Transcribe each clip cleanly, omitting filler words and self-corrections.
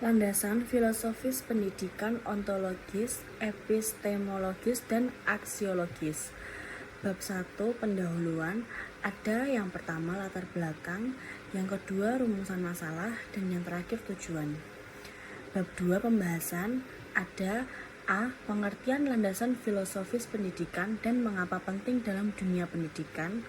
Landasan filosofis pendidikan ontologis, epistemologis, dan aksiologis. Bab 1 pendahuluan, ada yang pertama latar belakang, yang kedua rumusan masalah, dan yang terakhir tujuan. Bab 2 pembahasan, ada A. Pengertian landasan filosofis pendidikan dan mengapa penting dalam dunia pendidikan.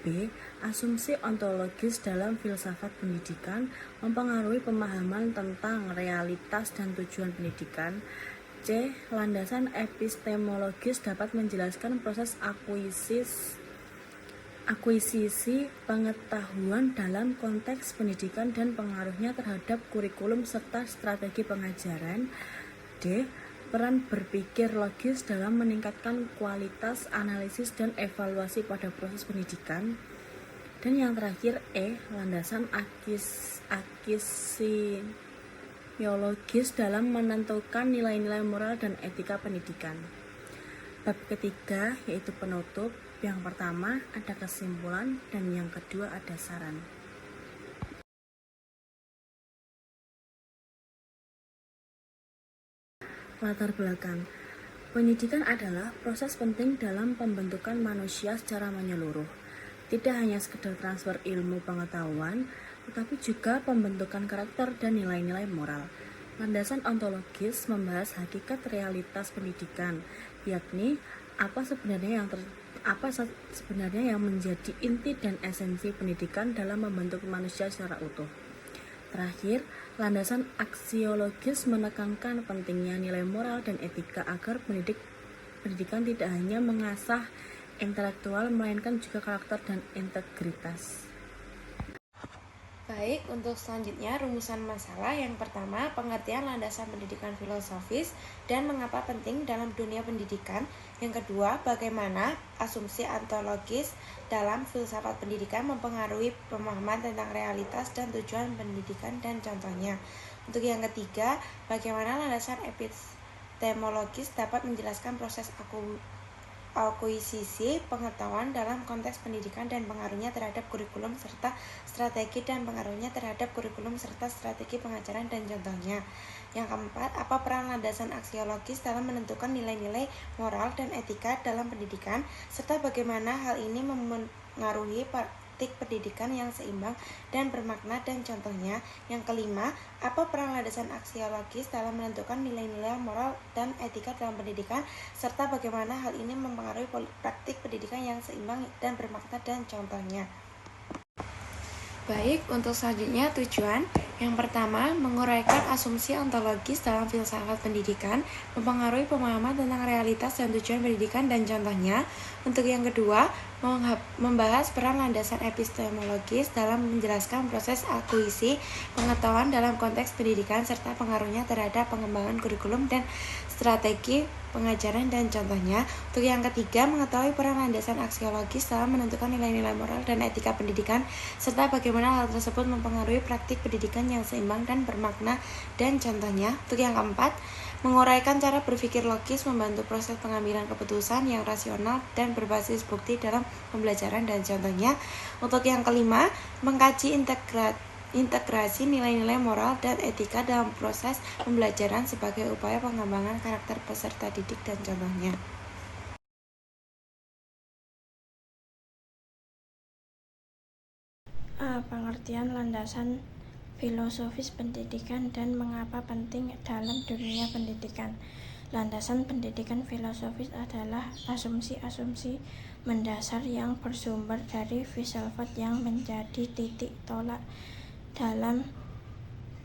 B. Asumsi ontologis dalam filsafat pendidikan mempengaruhi pemahaman tentang realitas dan tujuan pendidikan. C. Landasan epistemologis dapat menjelaskan proses akuisisi pengetahuan dalam konteks pendidikan dan pengaruhnya terhadap kurikulum serta strategi pengajaran. D. Peran berpikir logis dalam meningkatkan kualitas analisis dan evaluasi pada proses pendidikan. Dan yang terakhir E. Landasan akisiologis dalam menentukan nilai-nilai moral dan etika pendidikan. Bab ketiga yaitu penutup. Yang pertama ada kesimpulan dan yang kedua ada saran. Latar belakang. Pendidikan adalah proses penting dalam pembentukan manusia secara menyeluruh. Tidak hanya sekedar transfer ilmu pengetahuan, tetapi juga pembentukan karakter dan nilai-nilai moral. Landasan ontologis membahas hakikat realitas pendidikan, yakni apa sebenarnya yang menjadi inti dan esensi pendidikan dalam membentuk manusia secara utuh. Terakhir, landasan aksiologis menekankan pentingnya nilai moral dan etika agar pendidikan tidak hanya mengasah intelektual, melainkan juga karakter dan integritas. Baik, untuk selanjutnya rumusan masalah. Yang pertama, pengertian landasan pendidikan filosofis dan mengapa penting dalam dunia pendidikan. Yang kedua, bagaimana asumsi ontologis dalam filsafat pendidikan mempengaruhi pemahaman tentang realitas dan tujuan pendidikan dan contohnya. Untuk yang ketiga, bagaimana landasan epistemologis dapat menjelaskan proses akuisisi pengetahuan dalam konteks pendidikan dan pengaruhnya terhadap kurikulum serta strategi dan pengaruhnya terhadap kurikulum serta strategi pengajaran dan contohnya. Yang keempat, apa peran landasan aksiologis dalam menentukan nilai-nilai moral dan etika dalam pendidikan serta bagaimana hal ini mempengaruhi praktik pendidikan yang seimbang dan bermakna dan contohnya. Yang kelima, apa peran landasan aksiologis dalam menentukan nilai-nilai moral dan etika dalam pendidikan serta bagaimana hal ini mempengaruhi praktik pendidikan yang seimbang dan bermakna dan contohnya. Baik, untuk selanjutnya tujuan. Yang pertama, menguraikan asumsi ontologis dalam filsafat pendidikan, mempengaruhi pemahaman tentang realitas dan tujuan pendidikan dan contohnya. Untuk yang kedua, membahas peran landasan epistemologis dalam menjelaskan proses akuisisi pengetahuan dalam konteks pendidikan serta pengaruhnya terhadap pengembangan kurikulum dan strategi pengajaran dan contohnya. Untuk yang ketiga, mengetahui peran landasan aksiologis dalam menentukan nilai-nilai moral dan etika pendidikan serta bagaimana hal tersebut mempengaruhi praktik pendidikan yang seimbang dan bermakna dan contohnya. Untuk yang keempat, menguraikan cara berpikir logis membantu proses pengambilan keputusan yang rasional dan berbasis bukti dalam pembelajaran dan contohnya. Untuk yang kelima, mengkaji integrasi nilai-nilai moral dan etika dalam proses pembelajaran sebagai upaya pengembangan karakter peserta didik dan contohnya. A. Pengertian landasan filosofis pendidikan dan mengapa penting dalam dunia pendidikan. Landasan pendidikan filosofis adalah asumsi-asumsi mendasar yang bersumber dari filsafat yang menjadi titik tolak dalam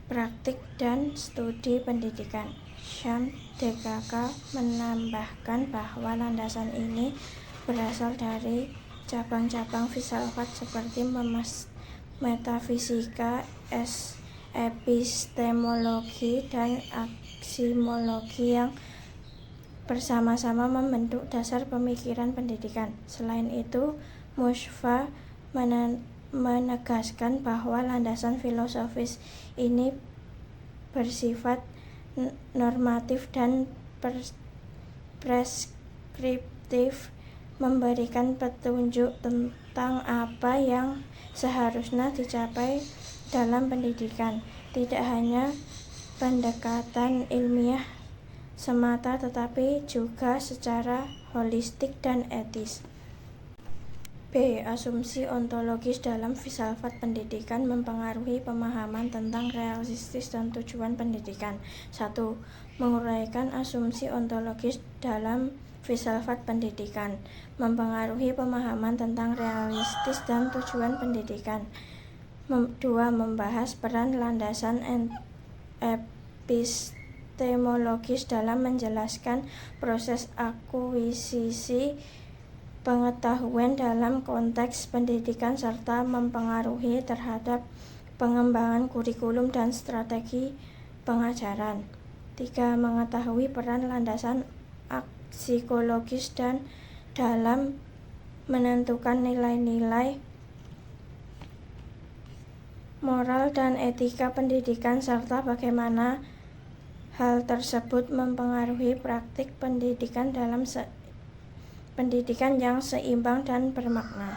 praktik dan studi pendidikan. Sham DKK menambahkan bahwa landasan ini berasal dari cabang-cabang filsafat seperti metafisika, epistemologi, dan aksimologi yang bersama-sama membentuk dasar pemikiran pendidikan. Selain itu, Mustafa menegaskan bahwa landasan filosofis ini bersifat normatif dan preskriptif, memberikan petunjuk tentang apa yang seharusnya dicapai dalam pendidikan, tidak hanya pendekatan ilmiah semata tetapi juga secara holistik dan etis. B. Asumsi ontologis dalam filsafat pendidikan mempengaruhi pemahaman tentang realistis dan tujuan pendidikan. 1. Menguraikan asumsi ontologis dalam filsafat pendidikan mempengaruhi pemahaman tentang realistis dan tujuan pendidikan. 2. Membahas peran landasan epistemologis dalam menjelaskan proses akuisisi pengetahuan dalam konteks pendidikan serta mempengaruhi terhadap pengembangan kurikulum dan strategi pengajaran. 3. Mengetahui peran landasan psikologis dan dalam menentukan nilai-nilai moral dan etika pendidikan serta bagaimana hal tersebut mempengaruhi praktik pendidikan dalam pendidikan yang seimbang dan bermakna.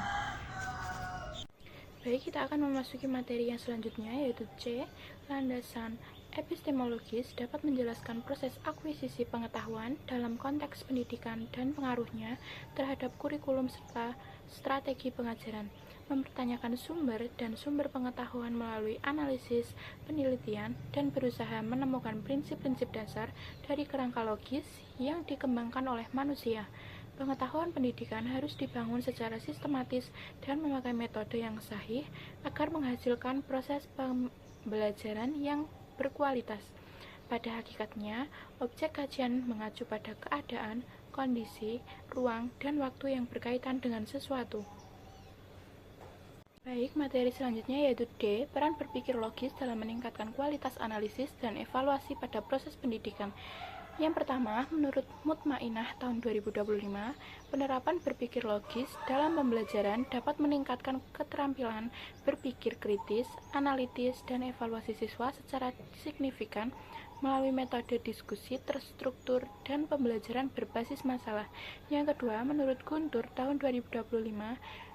Baik, kita akan memasuki materi yang selanjutnya, yaitu C. Landasan epistemologis dapat menjelaskan proses akuisisi pengetahuan dalam konteks pendidikan dan pengaruhnya terhadap kurikulum serta strategi pengajaran. Mempertanyakan sumber dan sumber pengetahuan melalui analisis, penelitian, dan berusaha menemukan prinsip-prinsip dasar dari kerangka logis yang dikembangkan oleh manusia. Pengetahuan pendidikan harus dibangun secara sistematis dan memakai metode yang sahih agar menghasilkan proses pembelajaran yang berkualitas. Pada hakikatnya, objek kajian mengacu pada keadaan, kondisi, ruang, dan waktu yang berkaitan dengan sesuatu. Baik, materi selanjutnya yaitu D. Peran berpikir logis dalam meningkatkan kualitas analisis dan evaluasi pada proses pendidikan. Yang pertama, menurut Mutmainah tahun 2025, penerapan berpikir logis dalam pembelajaran dapat meningkatkan keterampilan berpikir kritis, analitis, dan evaluasi siswa secara signifikan melalui metode diskusi terstruktur dan pembelajaran berbasis masalah. Yang kedua, menurut Guntur tahun 2025,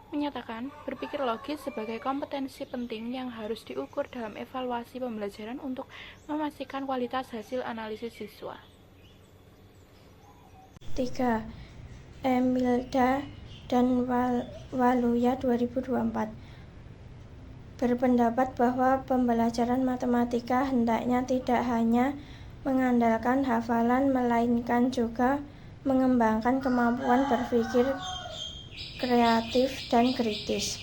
menyatakan berpikir logis sebagai kompetensi penting yang harus diukur dalam evaluasi pembelajaran untuk memastikan kualitas hasil analisis siswa. 3. Emilda dan Waluya 2024 berpendapat bahwa pembelajaran matematika hendaknya tidak hanya mengandalkan hafalan melainkan juga mengembangkan kemampuan berpikir kreatif dan kritis.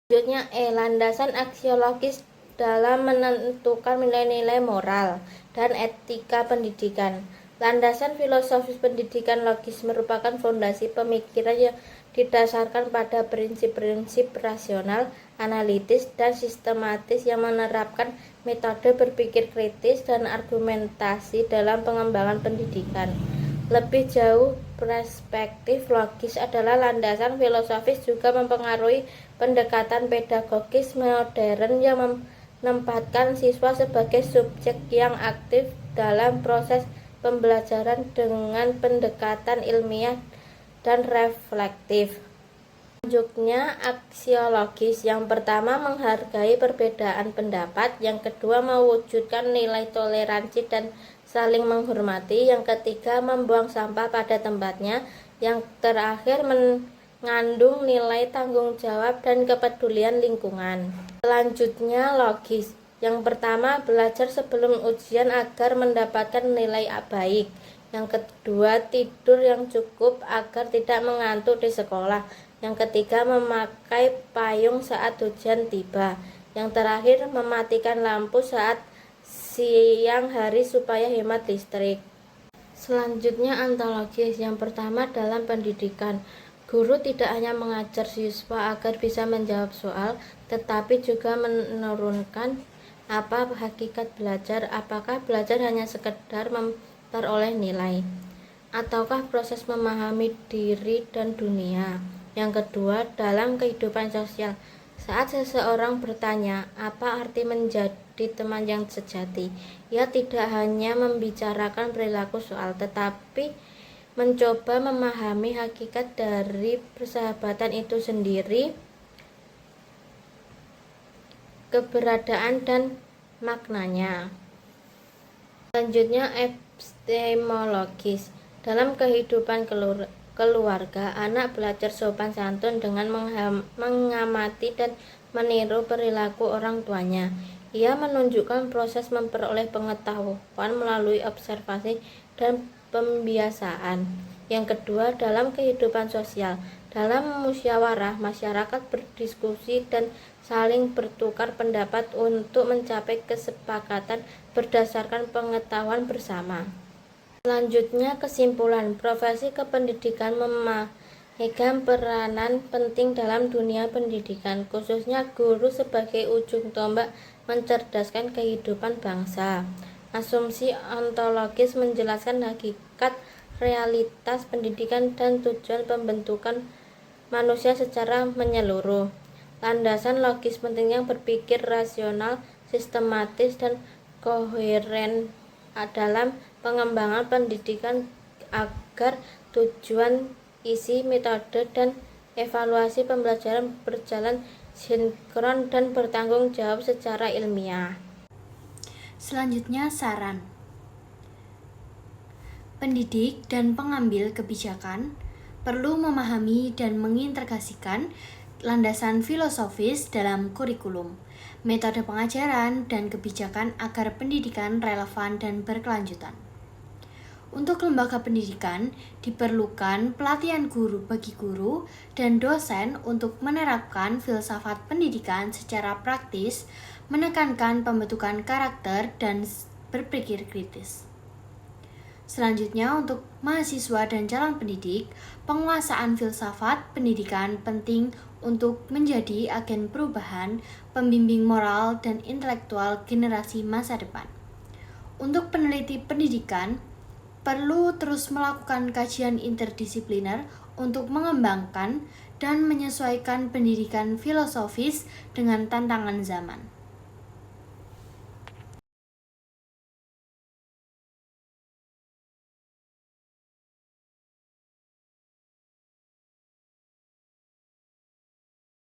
Selanjutnya landasan aksiologis dalam menentukan nilai-nilai moral dan etika pendidikan. Landasan filosofis pendidikan logis merupakan fondasi pemikiran yang didasarkan pada prinsip-prinsip rasional, analitis, dan sistematis yang menerapkan metode berpikir kritis dan argumentasi dalam pengembangan pendidikan. Lebih jauh, perspektif logis adalah landasan filosofis juga mempengaruhi pendekatan pedagogis modern yang menempatkan siswa sebagai subjek yang aktif dalam proses pembelajaran dengan pendekatan ilmiah dan reflektif. Selanjutnya, aksiologis. Yang pertama, menghargai perbedaan pendapat. Yang kedua, mewujudkan nilai toleransi dan saling menghormati. Yang ketiga, membuang sampah pada tempatnya. Yang terakhir, mengandung nilai tanggung jawab dan kepedulian lingkungan. Selanjutnya, logis. Yang pertama, belajar sebelum ujian agar mendapatkan nilai baik. Yang kedua, tidur yang cukup agar tidak mengantuk di sekolah. Yang ketiga, memakai payung saat hujan tiba. Yang terakhir, mematikan lampu saat siang hari supaya hemat listrik. Selanjutnya, ontologis. Yang pertama, dalam pendidikan, guru tidak hanya mengajar siswa agar bisa menjawab soal, tetapi juga menurunkan apa hakikat belajar. Apakah belajar hanya sekedar memperoleh nilai, ataukah proses memahami diri dan dunia? Yang kedua, dalam kehidupan sosial, saat seseorang bertanya apa arti menjadi teman yang sejati, ia tidak hanya membicarakan perilaku soal, tetapi mencoba memahami hakikat dari persahabatan itu sendiri. keberadaan dan maknanya. Selanjutnya epistemologis. Dalam kehidupan keluarga, anak belajar sopan santun dengan mengamati dan meniru perilaku orang tuanya. Ia menunjukkan proses memperoleh pengetahuan melalui observasi dan pembiasaan. Yang kedua, dalam kehidupan sosial. Dalam musyawarah, masyarakat berdiskusi dan saling bertukar pendapat untuk mencapai kesepakatan berdasarkan pengetahuan bersama. Selanjutnya, kesimpulan. Profesi kependidikan memegang peranan penting dalam dunia pendidikan, khususnya guru sebagai ujung tombak mencerdaskan kehidupan bangsa. Asumsi ontologis menjelaskan hakikat, realitas pendidikan dan tujuan pembentukan manusia secara menyeluruh. Landasan logis pentingnya berpikir rasional, sistematis, dan koheren dalam pengembangan pendidikan agar tujuan, isi, metode, dan evaluasi pembelajaran berjalan sinkron dan bertanggung jawab secara ilmiah. Selanjutnya, saran. Pendidik dan pengambil kebijakan perlu memahami dan mengintegrasikan landasan filosofis dalam kurikulum, metode pengajaran, dan kebijakan agar pendidikan relevan dan berkelanjutan. Untuk lembaga pendidikan, diperlukan pelatihan guru bagi guru dan dosen untuk menerapkan filsafat pendidikan secara praktis, menekankan pembentukan karakter dan berpikir kritis. Selanjutnya, untuk mahasiswa dan calon pendidik, penguasaan filsafat pendidikan penting untuk menjadi agen perubahan, pembimbing moral, dan intelektual generasi masa depan. Untuk peneliti pendidikan, perlu terus melakukan kajian interdisipliner untuk mengembangkan dan menyesuaikan pendidikan filosofis dengan tantangan zaman.